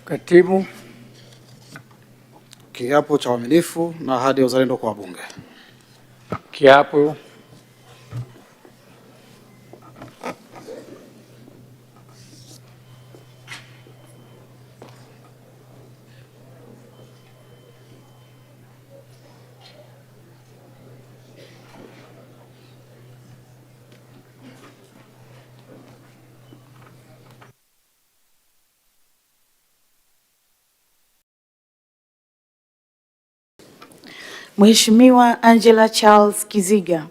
Katibu. Kiapo cha uaminifu na ahadi ya uzalendo kwa wabunge. Kiapo. Mheshimiwa Angela Charles Kiziga.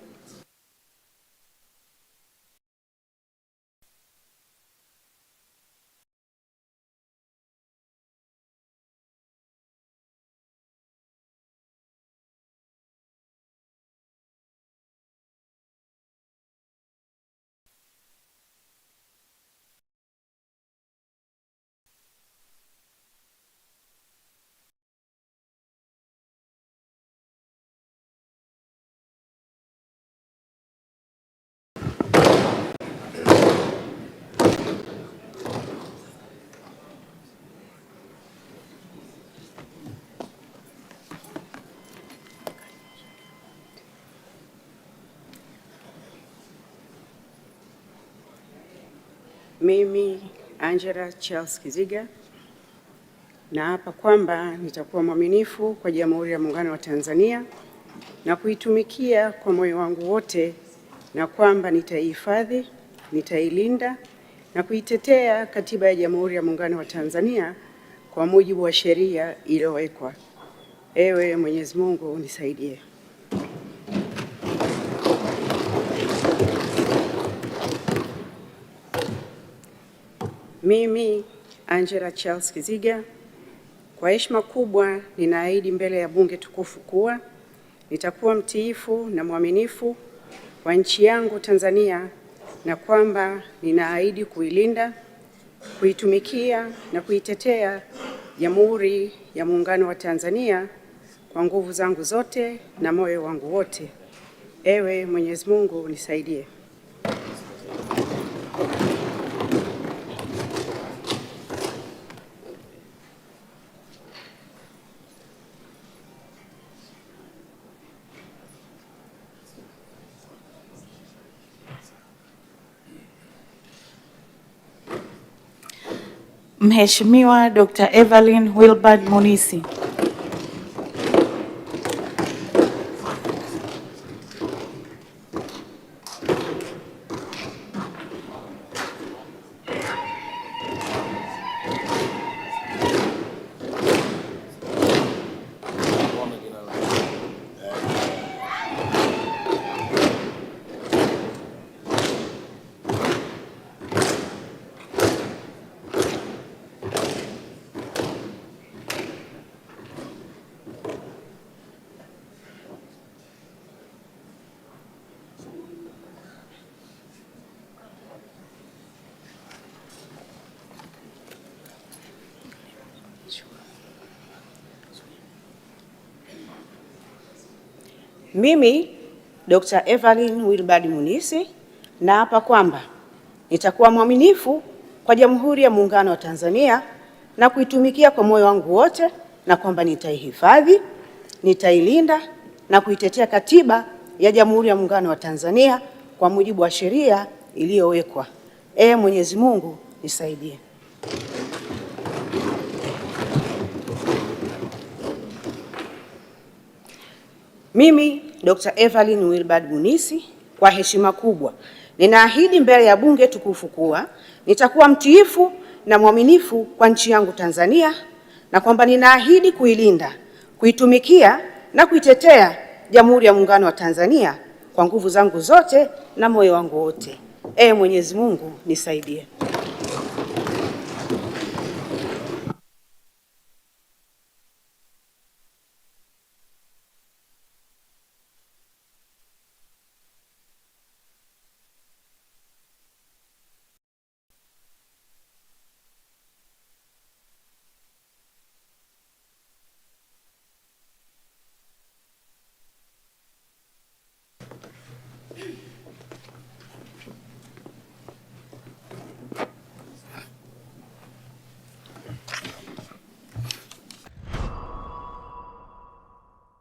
Mimi Angela Charles Kiziga naapa kwamba nitakuwa mwaminifu kwa Jamhuri ya Muungano wa Tanzania na kuitumikia kwa moyo wangu wote, na kwamba nitaihifadhi, nitailinda na kuitetea Katiba ya Jamhuri ya Muungano wa Tanzania kwa mujibu wa sheria iliyowekwa. Ewe Mwenyezi Mungu unisaidie. Mimi Angela Charles Kiziga kwa heshima kubwa ninaahidi mbele ya bunge tukufu kuwa nitakuwa mtiifu na mwaminifu kwa nchi yangu Tanzania, na kwamba ninaahidi kuilinda, kuitumikia na kuitetea Jamhuri ya Muungano wa Tanzania kwa nguvu zangu zote na moyo wangu wote. Ewe Mwenyezi Mungu unisaidie. Mheshimiwa Dr. Evelyn Wilbard Munisi. Mimi Dr. Evelyn Wilbard Munisi naapa kwamba nitakuwa mwaminifu kwa Jamhuri ya Muungano wa Tanzania na kuitumikia kwa moyo wangu wote, na kwamba nitaihifadhi, nitailinda na kuitetea Katiba ya Jamhuri ya Muungano wa Tanzania kwa mujibu wa sheria iliyowekwa. Mwenyezi Mungu nisaidie. Mimi Dr. Evelyn Wilbard Munisi kwa heshima kubwa ninaahidi mbele ya bunge tukufu kuwa nitakuwa mtiifu na mwaminifu kwa nchi yangu Tanzania, na kwamba ninaahidi kuilinda, kuitumikia na kuitetea Jamhuri ya Muungano wa Tanzania kwa nguvu zangu zote na moyo wangu wote. Mwenyezi Mungu nisaidie.